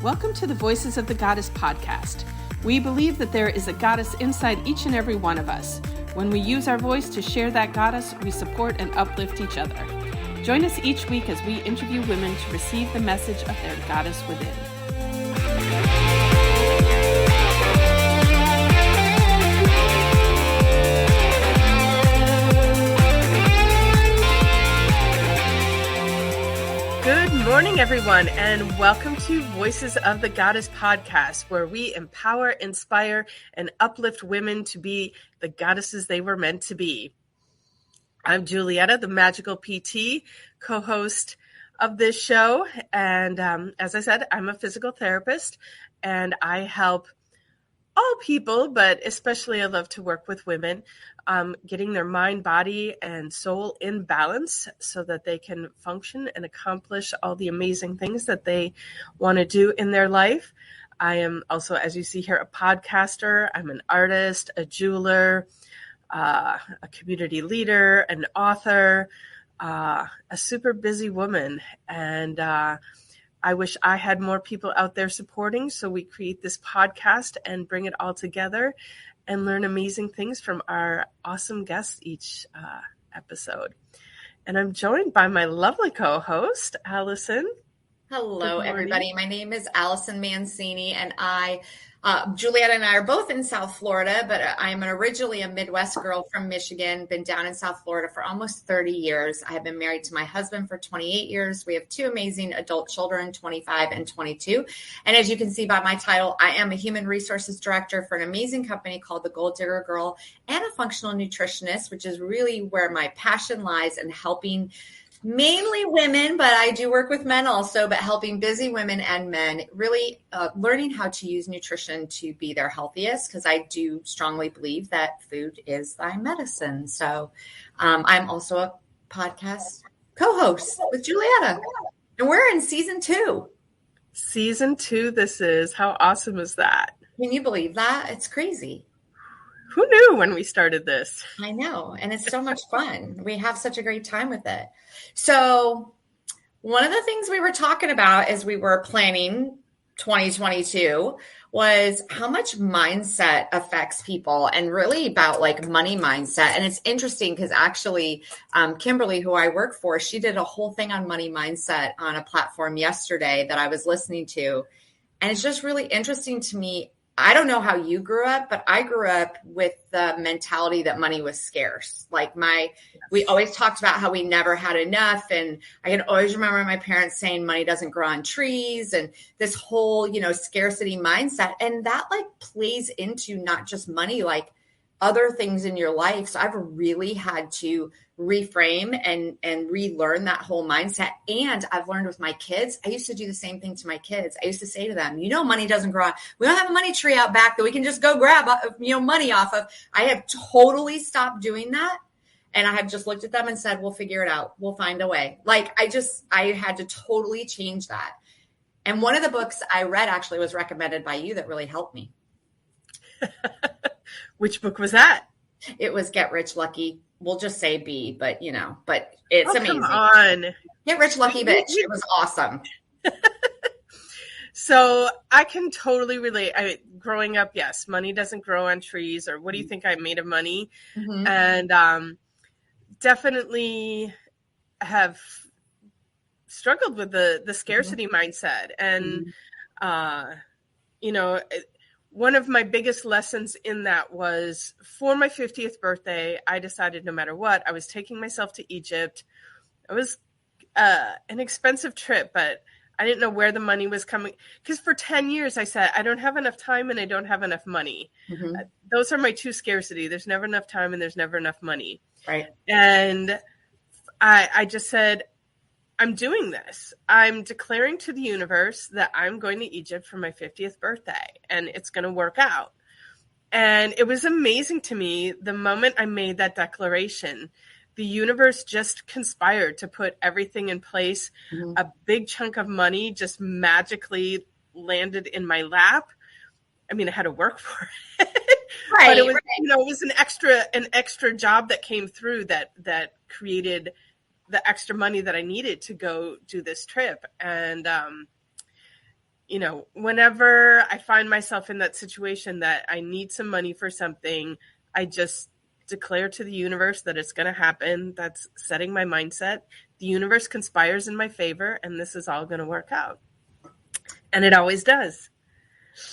Welcome to the Voices of the Goddess podcast. We believe that there is a goddess inside each and every one of us. When we use our voice to share that goddess, we support and uplift each other. Join us each week as we interview women to receive the message of their goddess within. Good morning, everyone, and welcome to Voices of the Goddess podcast, where we empower, inspire, and uplift women to be the goddesses they were meant to be. I'm Julietta, the magical PT, co-host of this show, and as I said, I'm a physical therapist, and I help all people, but especially I love to work with women, getting their mind, body, and soul in balance so that they can function and accomplish all the amazing things that they want to do in their life. I am also, as you see here, a podcaster. I'm an artist, a jeweler, a community leader, an author, a super busy woman, and I wish I had more people out there supporting, so we create this podcast and bring it all together and learn amazing things from our awesome guests each episode. And I'm joined by my lovely co-host, Allison. Hello, everybody. My name is Allison Mancini, and Julietta and I are both in South Florida, but I'm originally a Midwest girl from Michigan, been down in South Florida for almost 30 years. I have been married to my husband for 28 years. We have two amazing adult children, 25 and 22. And as you can see by my title, I am a human resources director for an amazing company called the Gold Digger Girl and a functional nutritionist, which is really where my passion lies in helping mainly women, but I do work with men also, but helping busy women and men really learning how to use nutrition to be their healthiest, because I do strongly believe that food is thy medicine. So I'm also a podcast co-host with Julietta, and we're in season 2. Season 2 this is. How awesome is that? Can you believe that? It's crazy. Who knew when we started this? I know. And it's so much fun. We have such a great time with it. So one of the things we were talking about as we were planning 2022 was how much mindset affects people, and really about like money mindset. And it's interesting because actually Kimberly, who I work for, she did a whole thing on money mindset on a platform yesterday that I was listening to. And it's just really interesting to me. I don't know how you grew up, but I grew up with the mentality that money was scarce. Like we always talked about how we never had enough. And I can always remember my parents saying money doesn't grow on trees, and this whole, scarcity mindset. And that like plays into not just money, like other things in your life. So I've really had to reframe and relearn that whole mindset. And I've learned with my kids, I used to do the same thing to my kids. I used to say to them, money doesn't grow on. We don't have a money tree out back that we can just go grab, money off of. I have totally stopped doing that. And I have just looked at them and said, we'll figure it out. We'll find a way. Like I had to totally change that. And one of the books I read actually was recommended by you that really helped me. Which book was that? It was Get Rich Lucky. We'll just say B, but it's amazing. Come on. Get Rich Lucky Bitch. It was awesome. So I can totally relate. Growing up, yes, money doesn't grow on trees, or what do you think I made of money? Mm-hmm. And definitely have struggled with the scarcity mindset. And, one of my biggest lessons in that was for my 50th birthday, I decided no matter what, I was taking myself to Egypt. It was an expensive trip, but I didn't know where the money was coming. Because for 10 years, I said, I don't have enough time and I don't have enough money. Mm-hmm. Those are my two scarcity. There's never enough time and there's never enough money. Right. And I just said, I'm doing this. I'm declaring to the universe that I'm going to Egypt for my 50th birthday, and it's going to work out. And it was amazing to me the moment I made that declaration. The universe just conspired to put everything in place. Mm-hmm. A big chunk of money just magically landed in my lap. I mean, I had to work for it. Right. But it was, it was an extra job that came through that created the extra money that I needed to go do this trip. And whenever I find myself in that situation that I need some money for something, I just declare to the universe that it's going to happen. That's setting my mindset. The universe conspires in my favor, and this is all going to work out. And it always does.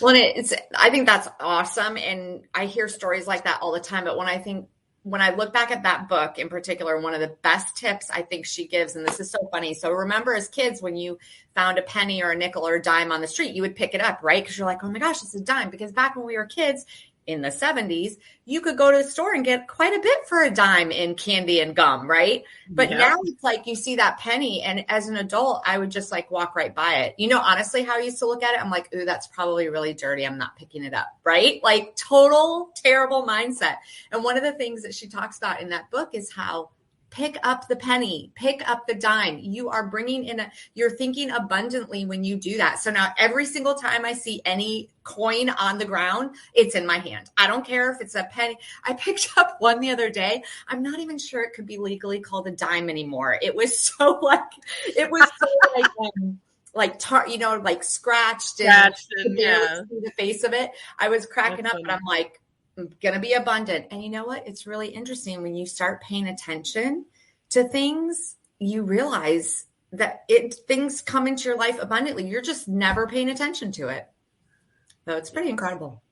Well, I think that's awesome. And I hear stories like that all the time. But when I look back at that book in particular, one of the best tips I think she gives, and this is so funny. So remember, as kids, when you found a penny or a nickel or a dime on the street, you would pick it up, right? Because you're like, oh my gosh, it's a dime. Because back when we were kids in the 70s, you could go to the store and get quite a bit for a dime in candy and gum, right? But now it's like you see that penny, and as an adult, I would just like walk right by it. Honestly, how I used to look at it, I'm like, ooh, that's probably really dirty. I'm not picking it up, right? Like total terrible mindset. And one of the things that she talks about in that book is how pick up the penny, pick up the dime. You are you're thinking abundantly when you do that. So now every single time I see any coin on the ground, it's in my hand. I don't care if it's a penny. I picked up one the other day. I'm not even sure it could be legally called a dime anymore. It was so scratched and yeah. See the face of it. I was cracking up, but I'm like, going to be abundant. And you know what? It's really interesting when you start paying attention to things, you realize that things come into your life abundantly. You're just never paying attention to it. So it's pretty incredible.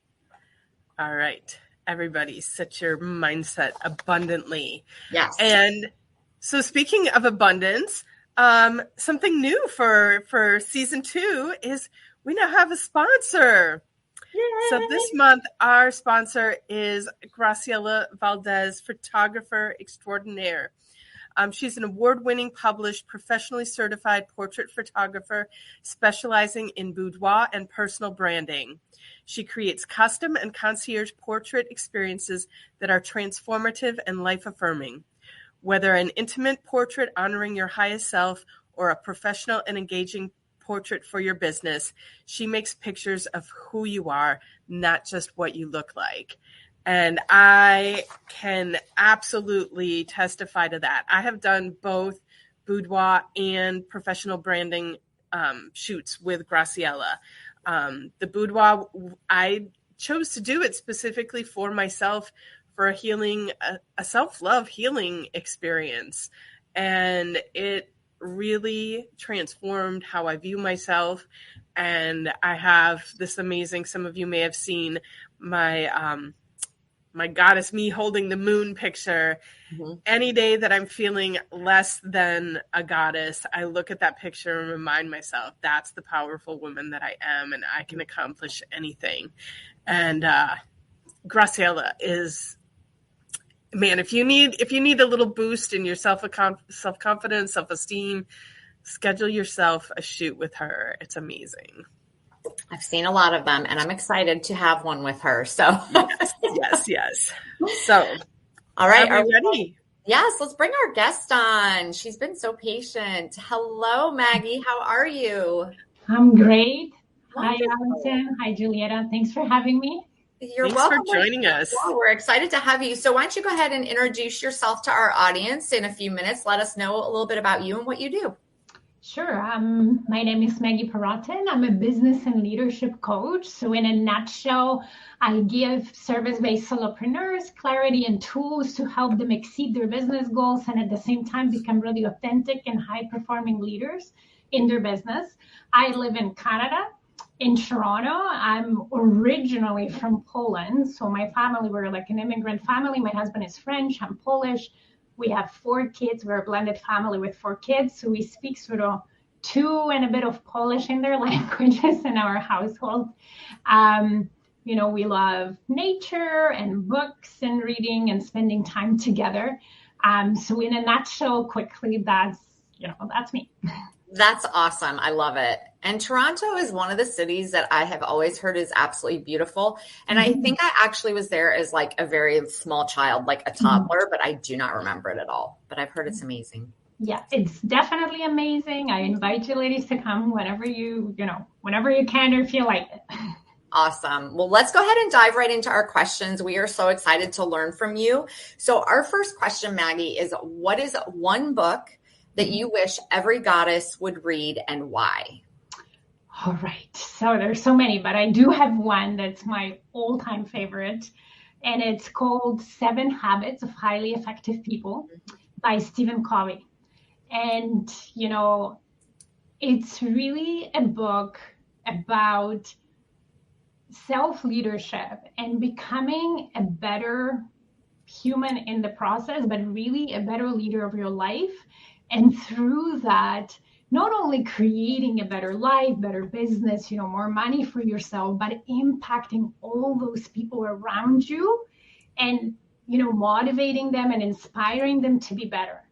All right. Everybody set your mindset abundantly. Yes. And so speaking of abundance, something new for season 2 is we now have a sponsor. Yay. So this month, our sponsor is Graciela Valdez, photographer extraordinaire. She's an award-winning, published, professionally certified portrait photographer specializing in boudoir and personal branding. She creates custom and concierge portrait experiences that are transformative and life-affirming. Whether an intimate portrait honoring your highest self or a professional and engaging portrait for your business, she makes pictures of who you are, not just what you look like. And I can absolutely testify to that. I have done both boudoir and professional branding shoots with Graciela. The boudoir, I chose to do it specifically for myself, for a self-love healing experience. And it really transformed how I view myself. And I have this amazing, some of you may have seen my goddess me holding the moon picture. Mm-hmm. Any day that I'm feeling less than a goddess, I look at that picture and remind myself that's the powerful woman that I am, and I can accomplish anything. And Graciela is, man, if you need a little boost in your self-confidence, self-esteem, schedule yourself a shoot with her. It's amazing. I've seen a lot of them, and I'm excited to have one with her. So yes. So, all right, are we ready? Yes, let's bring our guest on. She's been so patient. Hello, Maggie. How are you? I'm great. Wonderful. Hi, Allison. Hi, Julieta. Thanks for having me. You're welcome. Thanks for joining us. We're excited to have you. So why don't you go ahead and introduce yourself to our audience in a few minutes. Let us know a little bit about you and what you do. Sure. My name is Maggie Perotin. I'm a business and leadership coach. So in a nutshell, I give service-based solopreneurs clarity and tools to help them exceed their business goals and at the same time become really authentic and high-performing leaders in their business. I live in Canada, in Toronto. I'm originally from Poland. So my family, we're like an immigrant family. My husband is French. I'm Polish. We have 4 kids. We're a blended family with 4 kids. So we speak sort of 2 and a bit of Polish in their languages in our household. We love nature and books and reading and spending time together. So in a nutshell, quickly, that's me. That's awesome. I love it. And Toronto is one of the cities that I have always heard is absolutely beautiful. And I think I actually was there as like a very small child, like a toddler, but I do not remember it at all. But I've heard it's amazing. Yeah, it's definitely amazing. I invite you ladies to come whenever you can or feel like it. Awesome. Well, let's go ahead and dive right into our questions. We are so excited to learn from you. So our first question, Maggie, is what is one book that you wish every goddess would read and why? All right. So there's so many, but I do have one that's my all-time favorite, and it's called 7 Habits of Highly Effective People by Stephen Covey. And, it's really a book about self-leadership and becoming a better human in the process, but really a better leader of your life. And through that, not only creating a better life, better business, more money for yourself, but impacting all those people around you and, motivating them and inspiring them to be better.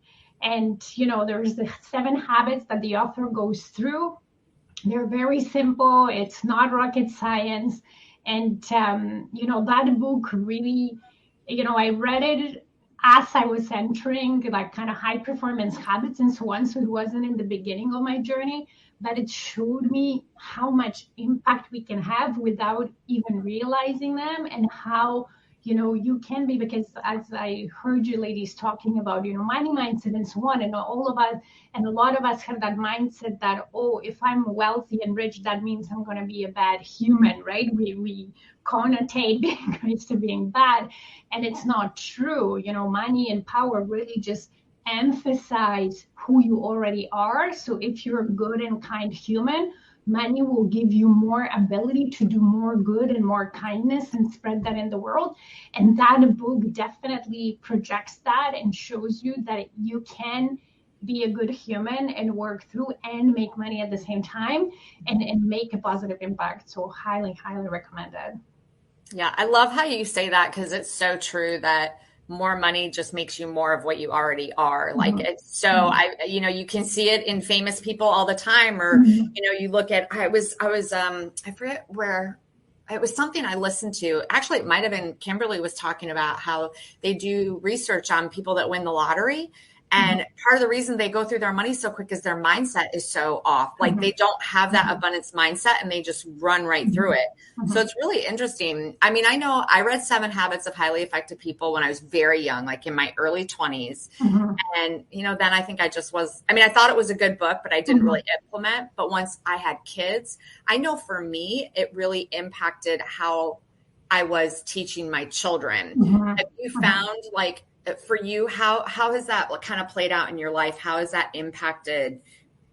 And, there's the 7 habits that the author goes through. They're very simple. It's not rocket science. And, that book really, I read it as I was entering like kind of high performance habits and so on. So it wasn't in the beginning of my journey, but it showed me how much impact we can have without even realizing them, and how, you can be, because as I heard you ladies talking about, money mindset and so on, and all of us, and a lot of us have that mindset that, oh, if I'm wealthy and rich, that means I'm going to be a bad human, right? We connotate being rich to being bad, and it's not true. Money and power really just emphasize who you already are. So if you're a good and kind human, money will give you more ability to do more good and more kindness and spread that in the world. And that book definitely projects that and shows you that you can be a good human and work through and make money at the same time, and make a positive impact. So highly, highly recommended. Yeah, I love how you say that, because it's so true that more money just makes you more of what you already are. Like, it's so, you can see it in famous people all the time, or, you look at, I forget where, it was something I listened to. Actually, it might've been Kimberly was talking about how they do research on people that win the lottery. And part of the reason they go through their money so quick is their mindset is so off. Like, they don't have that abundance mindset, and they just run right through it. So it's really interesting. I mean, I know I read 7 Habits of Highly Effective People when I was very young, like in my early 20s. And, then I think I thought it was a good book, but I didn't really implement. But once I had kids, I know for me, it really impacted how I was teaching my children. Have you found, like, for you, how has that kind of played out in your life? How has that impacted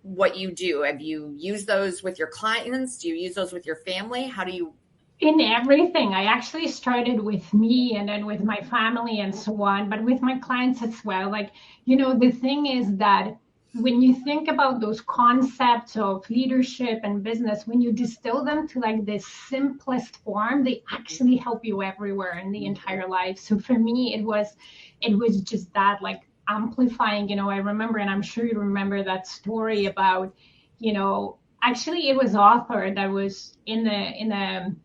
what you do? Have you used those with your clients? Do you use those with your family? How do you? In everything. I actually started with me and then with my family and so on, but with my clients as well. Like, the thing is that when you think about those concepts of leadership and business, when you distill them to like the simplest form, they actually help you everywhere in the entire life. So for me, it was just that, like, amplifying, I remember, and I'm sure you remember that story about, actually it was author that was in the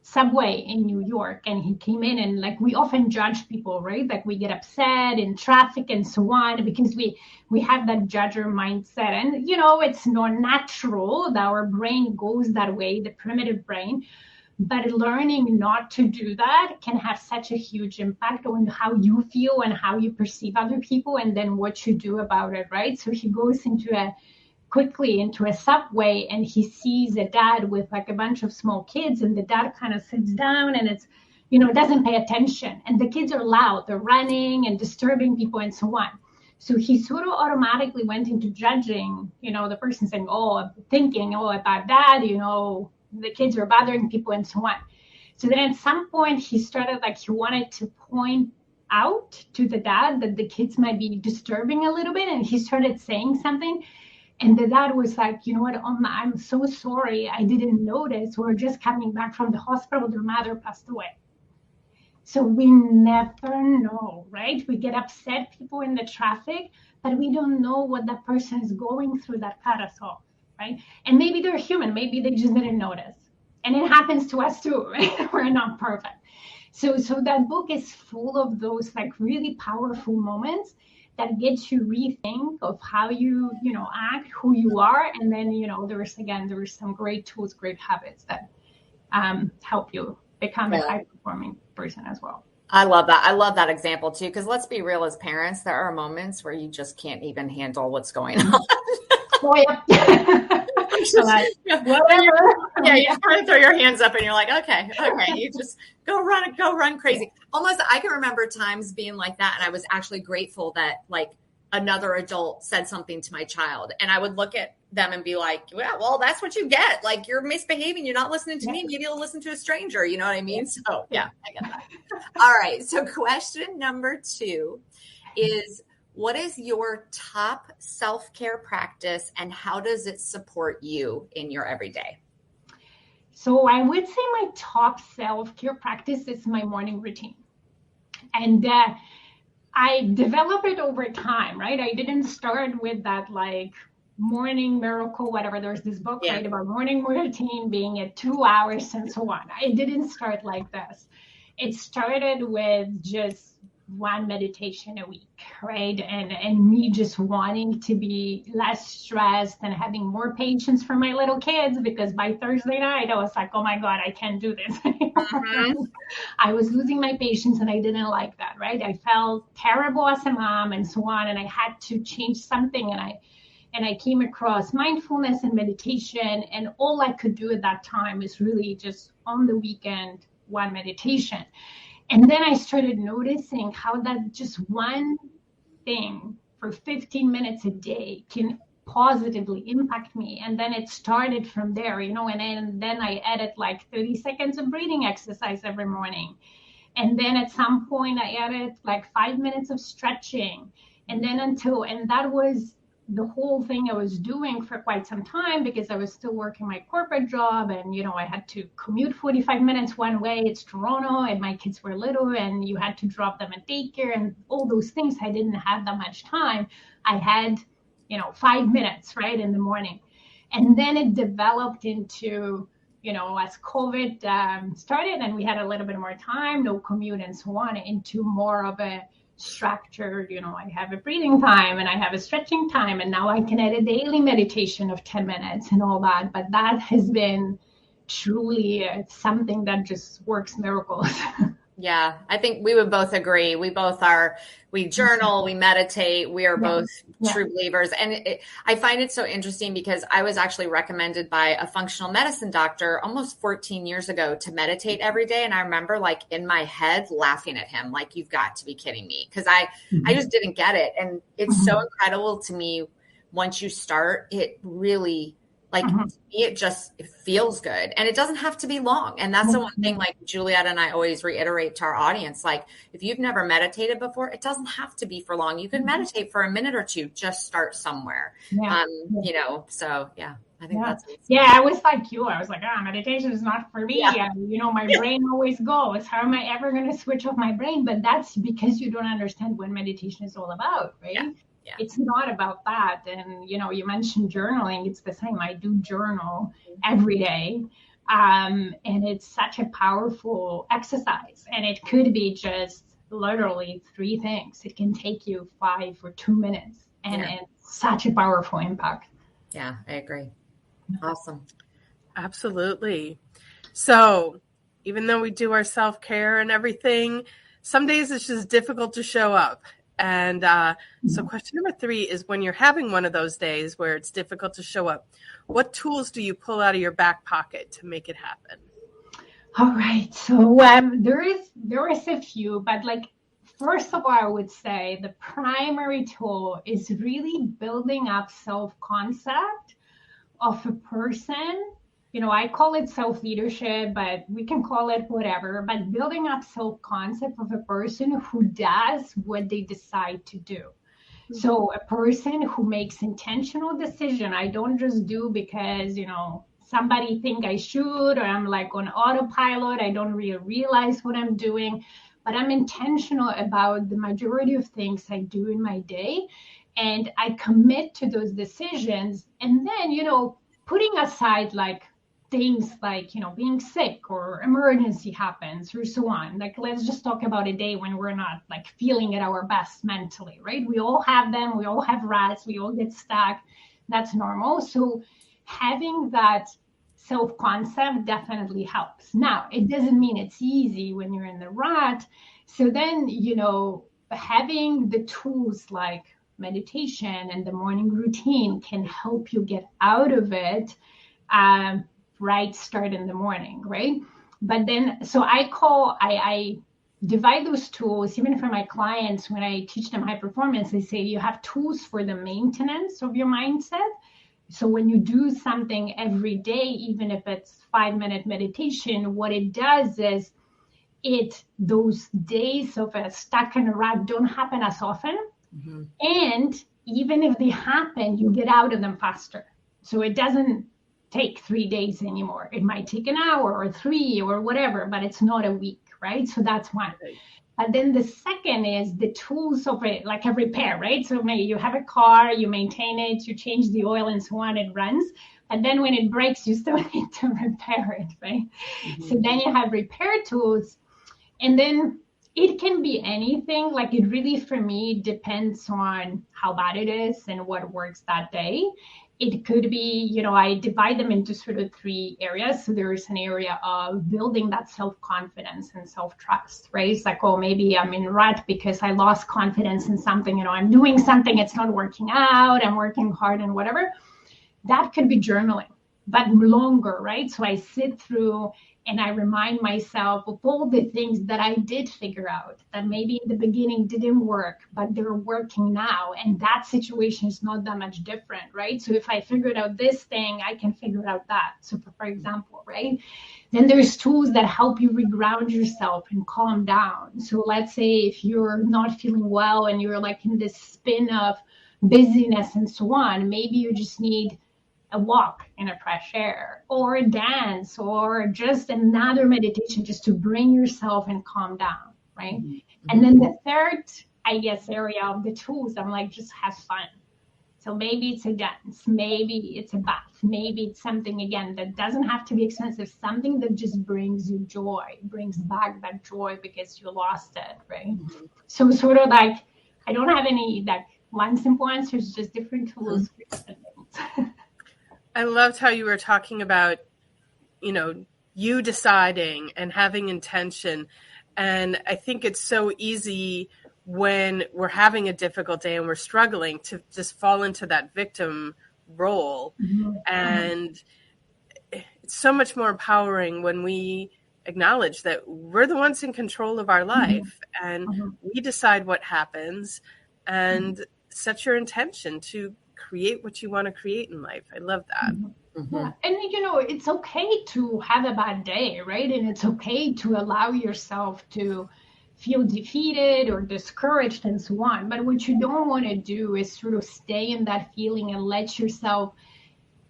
subway in New York, and he came in, and like, we often judge people, right? Like, we get upset in traffic and so on because we have that judger mindset, and it's not natural that our brain goes that way, the primitive brain. But learning not to do that can have such a huge impact on how you feel and how you perceive other people, and then what you do about it, right? So he goes quickly into a subway, and he sees a dad with like a bunch of small kids, and the dad kind of sits down, and it's, doesn't pay attention. And the kids are loud, they're running and disturbing people and so on. So he sort of automatically went into judging, the person saying, thinking, about dad, the kids were bothering people and so on. So then at some point he started, like, he wanted to point out to the dad that the kids might be disturbing a little bit. And he started saying something. And the dad was like, you know what, I'm so sorry. I didn't notice. We're just coming back from the hospital. Their mother passed away. So we never know, right? We get upset, people in the traffic, but we don't know what that person is going through that cut us off. Right? And maybe they're human. Maybe they just didn't notice. And it happens to us too, right? We're not perfect. So that book is full of those like really powerful moments that get you rethink of how you act, who you are. And then, there's some great tools, great habits that help you become a high performing person as well. I love that. I love that example too, because let's be real, as parents, there are moments where you just can't even handle what's going on. Oh, yeah. Whatever. Yeah, you just kind of throw your hands up and you're like, okay, you just go run crazy. Almost, I can remember times being like that, and I was actually grateful that like another adult said something to my child, and I would look at them and be like, yeah, well, that's what you get. Like, you're misbehaving. You're not listening to me. Maybe you'll listen to a stranger. You know what I mean? So yeah, I get that. All right. So question number 2 is, what is your top self-care practice and how does it support you in your everyday? So I would say my top self-care practice is my morning routine. And I developed it over time, right? I didn't start with that like morning miracle, whatever. There's this book, right, about morning routine being at 2 hours and so on. It didn't start like this. It started with just one meditation a week, right? And me just wanting to be less stressed and having more patience for my little kids, because by Thursday night I was like, oh my God, I can't do this. I was losing my patience and I didn't like that, right? I felt terrible as a mom and so on, and I had to change something, and I came across mindfulness and meditation, and all I could do at that time is really just on the weekend, one meditation. And then I started noticing how that just one thing for 15 minutes a day can positively impact me. And then it started from there, and then I added like 30 seconds of breathing exercise every morning. And then at some point I added like 5 minutes of stretching. And that was the whole thing I was doing for quite some time, because I was still working my corporate job, and I had to commute 45 minutes one way. It's Toronto, and my kids were little, and you had to drop them at daycare and all those things. I didn't have that much time. I had 5 minutes right in the morning. And then it developed into as COVID started and we had a little bit more time, no commute and so on, into more of a structured, I have a breathing time and I have a stretching time, and now I can add a daily meditation of 10 minutes and all that. But that has been truly something that just works miracles. Yeah, I think we would both agree. We journal, we meditate, we are both true believers. And I find it so interesting because I was actually recommended by a functional medicine doctor almost 14 years ago to meditate every day. And I remember like in my head laughing at him, like, you've got to be kidding me. Because I just didn't get it. And it's so incredible to me. Once you start, it really, like, to me, it feels good, and it doesn't have to be long. And that's the one thing, like Juliet and I always reiterate to our audience, like, if you've never meditated before, it doesn't have to be for long. You can meditate for a minute or two, just start somewhere. So yeah, I think that's awesome. Yeah, I was like you. I was like, meditation is not for me. My brain always goes. How am I ever going to switch off my brain? But that's because you don't understand what meditation is all about, right? Yeah. It's not about that. And, you mentioned journaling. It's the same. I do journal every day. And it's such a powerful exercise. And it could be just literally 3 things. It can take you 5 or 2 minutes. And it's such a powerful impact. Yeah, I agree. Awesome. Absolutely. So even though we do our self-care and everything, some days it's just difficult to show up. And so question number 3 is, when you're having one of those days where it's difficult to show up, what tools do you pull out of your back pocket to make it happen? All right. So there is a few, but first of all, I would say the primary tool is really building up self-concept of a person. I call it self-leadership, but we can call it whatever, but building up self-concept of a person who does what they decide to do. Mm-hmm. So a person who makes intentional decision. I don't just do because, somebody think I should, or I'm like on autopilot. I don't really realize what I'm doing, but I'm intentional about the majority of things I do in my day. And I commit to those decisions. And then, putting aside things like, being sick or emergency happens or so on. Let's just talk about a day when we're not feeling at our best mentally, right? We all have them. We all have rats. We all get stuck. That's normal. So having that self-concept definitely helps. Now, it doesn't mean it's easy when you're in the rut. So then, having the tools like meditation and the morning routine can help you get out of it right start in the morning, right? But then, so I divide those tools, even for my clients, when I teach them high performance, I say you have tools for the maintenance of your mindset. So when you do something every day, even if it's 5-minute meditation, what it does is those days of a stuck in a rut don't happen as often. Mm-hmm. And even if they happen, you get out of them faster. So it doesn't take 3 days anymore. It might take an hour or 3 or whatever, but it's not a week, right? So that's one. Right. But then the second is the tools of it, like a repair, right? So maybe you have a car, you maintain it, you change the oil and so on, it runs. And then when it breaks, you still need to repair it, right? Mm-hmm. So then you have repair tools. And then it can be anything. Like it really, for me, depends on how bad it is and what works that day. It could be, I divide them into sort of 3 areas. So there is an area of building that self-confidence and self-trust, right? It's like, oh, maybe I'm in rut because I lost confidence in something. I'm doing something, it's not working out, I'm working hard and whatever. That could be journaling, but longer, right? So I sit through and I remind myself of all the things that I did figure out that maybe in the beginning didn't work, but they're working now. And that situation is not that much different, right? So if I figured out this thing, I can figure out that. So for example, right? Then there's tools that help you reground yourself and calm down. So let's say if you're not feeling well and you're like in this spin of busyness and so on, maybe you just need a walk in a fresh air or a dance or just another meditation just to bring yourself and calm down, right? Mm-hmm. And then the third, I guess, area of the tools, I'm like, just have fun. So maybe it's a dance, maybe it's a bath, maybe it's something, again, that doesn't have to be expensive, something that just brings you joy, brings back that joy because you lost it, right? Mm-hmm. So sort of like, I don't have any like one simple answer, it's just different tools for different things. I loved how you were talking about, you deciding and having intention. And I think it's so easy when we're having a difficult day and we're struggling to just fall into that victim role. Mm-hmm. And it's so much more empowering when we acknowledge that we're the ones in control of our life, mm-hmm. and mm-hmm. we decide what happens, and mm-hmm. set your intention to create what you want to create in life. I love that. Mm-hmm. Yeah. And, it's okay to have a bad day, right? And it's okay to allow yourself to feel defeated or discouraged and so on. But what you don't want to do is sort of stay in that feeling and let yourself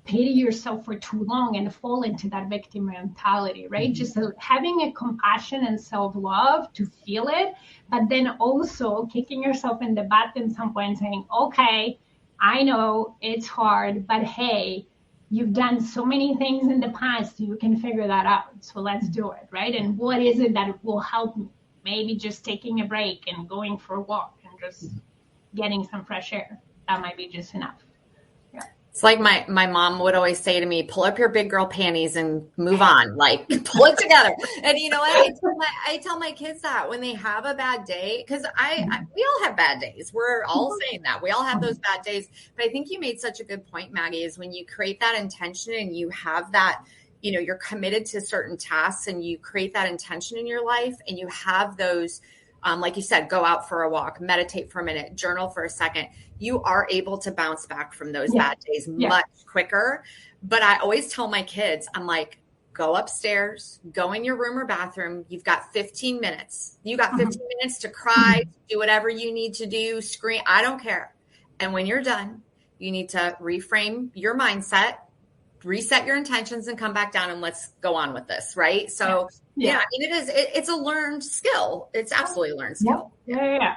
pity yourself for too long and fall into that victim mentality, right? Mm-hmm. Just having a compassion and self-love to feel it, but then also kicking yourself in the butt at some point saying, okay, I know it's hard, but hey, you've done so many things in the past, you can figure that out. So let's do it, right? And what is it that will help me? Maybe just taking a break and going for a walk and just getting some fresh air. That might be just enough. Yeah. It's like my mom would always say to me, pull up your big girl panties and move on, like pull it together. And you know what? I tell my kids that when they have a bad day, because we all have bad days. We're all saying that. We all have those bad days. But I think you made such a good point, Maggie, is when you create that intention and you have that, you're committed to certain tasks and you create that intention in your life and you have those, like you said, go out for a walk, meditate for a minute, journal for a second. You are able to bounce back from those bad days much quicker. But I always tell my kids, I'm like, go upstairs, go in your room or bathroom. You've got 15 minutes. You got 15 minutes to cry, do whatever you need to do, scream. I don't care. And when you're done, you need to reframe your mindset, reset your intentions and come back down and let's go on with this. Right. So it's a learned skill. It's absolutely a learned skill. Yeah.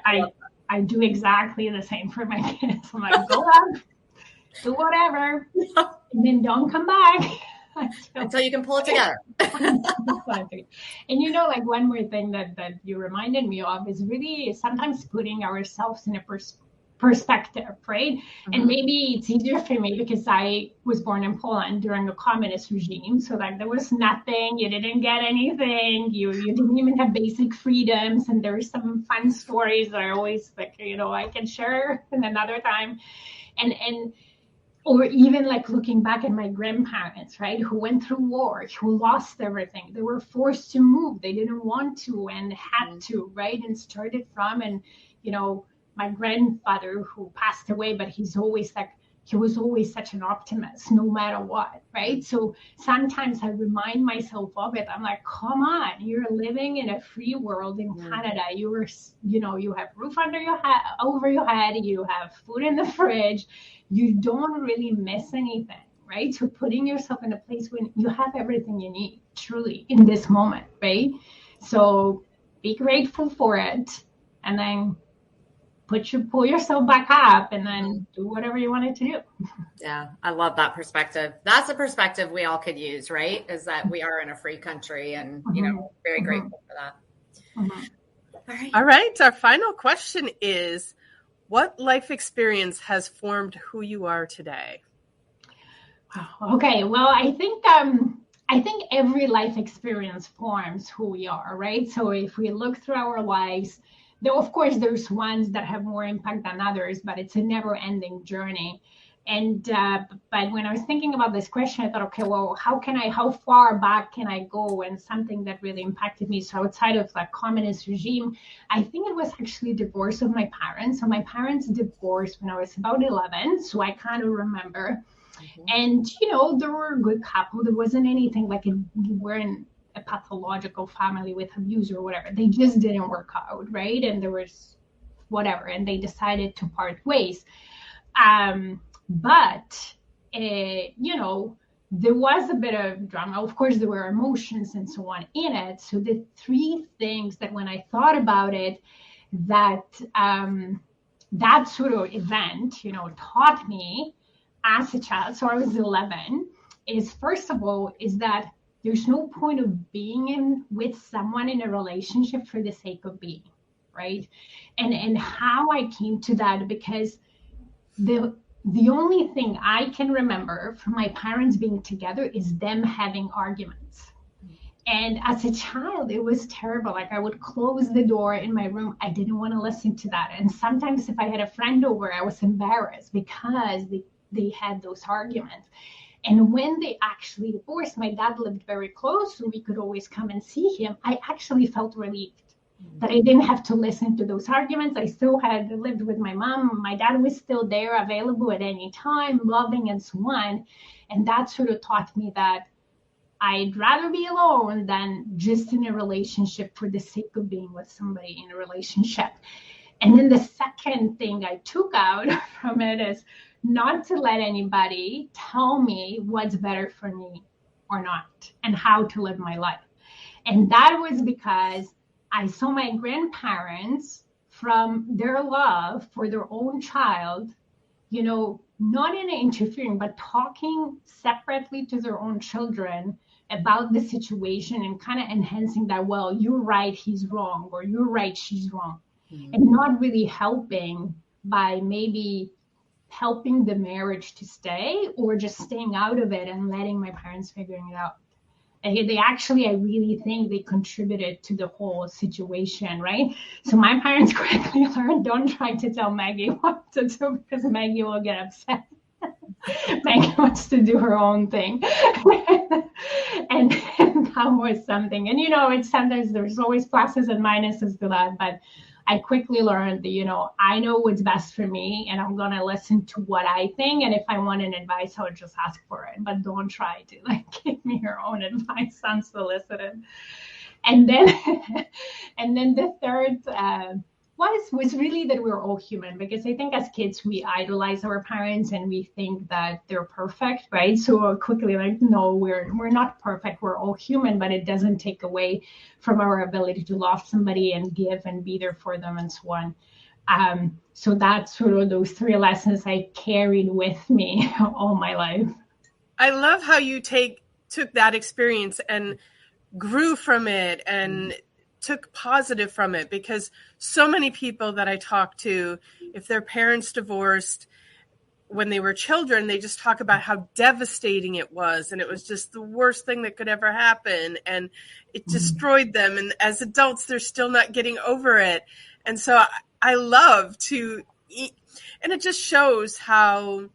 I do exactly the same for my kids. I'm like, go out, do whatever, and then don't come back until you can pull it together. And like one more thing that you reminded me of is really sometimes putting ourselves in a perspective, right? Mm-hmm. And maybe it's easier for me because I was born in Poland during a communist regime. So like there was nothing, you didn't get anything, you didn't even have basic freedoms. And there were some fun stories that I always like, I can share in another time. And Or even like looking back at my grandparents, right, who went through war, who lost everything. They were forced to move. They didn't want to and had to, right? And started from, and, my grandfather who passed away, but he was always such an optimist no matter what, right? So sometimes I remind myself of it. I'm like, come on, you're living in a free world in Canada. You have roof over your head, you have food in the fridge, you don't really miss anything, right? So putting yourself in a place when you have everything you need, truly, in this moment, right? So be grateful for it, and then pull yourself back up, and then do whatever you wanted to do. Yeah, I love that perspective. That's a perspective we all could use, right? Is that we are in a free country, and very grateful for that. All right. Our final question is, what life experience has formed who you are today? Okay, well, I think every life experience forms who we are, right? So if we look through our lives, though of course there's ones that have more impact than others, but it's a never-ending journey. And but when I was thinking about this question, I thought, okay, well, how far back can I go? And something that really impacted me, so outside of the communist regime, I think it was actually divorce of my parents. So my parents divorced when I was about 11, so I kind of remember. And they were a good couple. There wasn't anything like we weren't a pathological family with abuse or whatever. They just didn't work out, right? And there was whatever, and they decided to part ways. But there was a bit of drama. Of course, there were emotions and so on in it. So the three things that when I thought about it, that sort of event, taught me as a child, so I was 11, is first of all, is that there's no point of being with someone in a relationship for the sake of being, right? And how I came to that, because the only thing I can remember from my parents being together is them having arguments. And as a child, it was terrible. Like, I would close the door in my room. I didn't want to listen to that. And sometimes if I had a friend over, I was embarrassed because they had those arguments. And when they actually divorced, my dad lived very close, so we could always come and see him. I actually felt relieved that I didn't have to listen to those arguments. I still had lived with my mom. My dad was still there, available at any time, loving and so on. And that sort of taught me that I'd rather be alone than just in a relationship for the sake of being with somebody in a relationship. And then the second thing I took out from it is not to let anybody tell me what's better for me or not, and how to live my life. And that was because I saw my grandparents, from their love for their own child, not in interfering, but talking separately to their own children about the situation and kind of enhancing that, well, you're right, he's wrong, or you're right, she's wrong. And not really helping by maybe helping the marriage to stay, or just staying out of it and letting my parents figuring it out. And they actually, I really think they contributed to the whole situation, right? So my parents quickly learned, don't try to tell Maggie what to do, because Maggie will get upset. Maggie wants to do her own thing. and that was something. And, it's sometimes there's always pluses and minuses to that, but I quickly learned that, I know what's best for me, and I'm going to listen to what I think. And if I want an advice, I would just ask for it. But don't try to give me your own advice unsolicited. And then the third was really that we're all human, because I think as kids, we idolize our parents and we think that they're perfect, right? So quickly, no, we're not perfect. We're all human, but it doesn't take away from our ability to love somebody and give and be there for them and so on. So that's sort of those three lessons I carried with me all my life. I love how you took that experience and grew from it and took positive from it, because so many people that I talk to, if their parents divorced when they were children, they just talk about how devastating it was. And it was just the worst thing that could ever happen. And it destroyed them. And as adults, they're still not getting over it. And so I love to eat. And it just shows how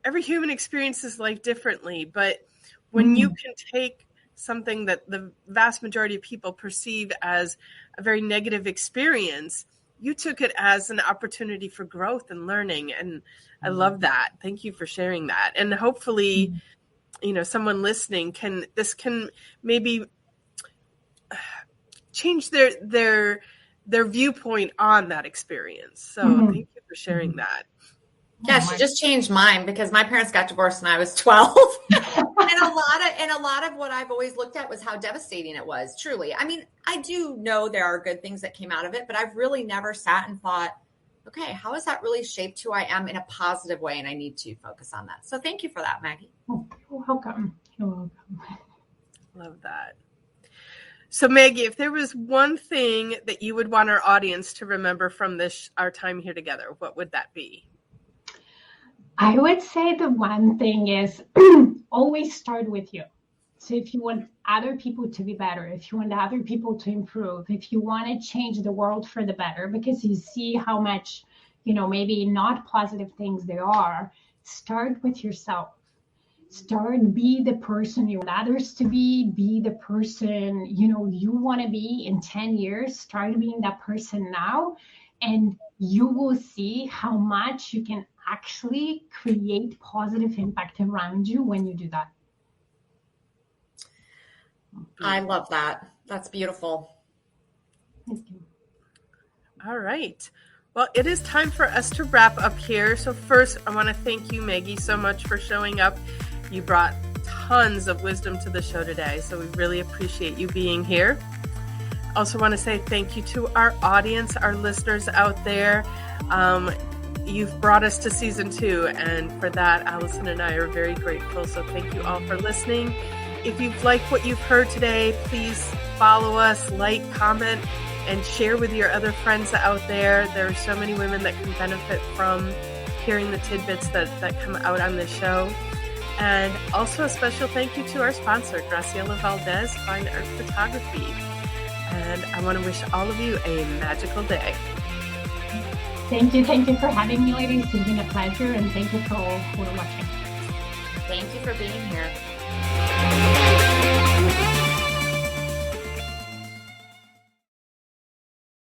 every human experiences life differently, but when you can take something that the vast majority of people perceive as a very negative experience, you took it as an opportunity for growth and learning. And I love that. Thank you for sharing that. And hopefully, someone listening can maybe change their viewpoint on that experience. So thank you for sharing that. Yeah, she just changed mine because my parents got divorced when I was 12. and a lot of what I've always looked at was how devastating it was, truly. I mean, I do know there are good things that came out of it, but I've really never sat and thought, okay, how has that really shaped who I am in a positive way? And I need to focus on that. So thank you for that, Maggie. Oh, you're welcome. You're welcome. Love that. So Maggie, if there was one thing that you would want our audience to remember from our time here together, what would that be? I would say the one thing is always start with you. So if you want other people to be better, if you want other people to improve, if you want to change the world for the better, because you see how much, maybe not positive things there are, start with yourself. Be the person you want others to be the person, you want to be in 10 years. Start being that person now, and you will see how much you can actually create positive impact around you when you do that. I love that. That's beautiful. Thank you. All right. Well, it is time for us to wrap up here. So first, I want to thank you, Maggie, so much for showing up. You brought tons of wisdom to the show today, so we really appreciate you being here. I also want to say thank you to our audience, our listeners out there. You've brought us to season 2, and for that, Allison and I are very grateful. So thank you all for listening. If you've liked what you've heard today, please follow us, like, comment, and share with your other friends out there. There are so many women that can benefit from hearing the tidbits that come out on this show. And also a special thank you to our sponsor, Graciela Valdez, Fine Art Photography. And I want to wish all of you a magical day. Thank you for having me, ladies. It's been a pleasure, and thank you for all who are watching. Thank you for being here.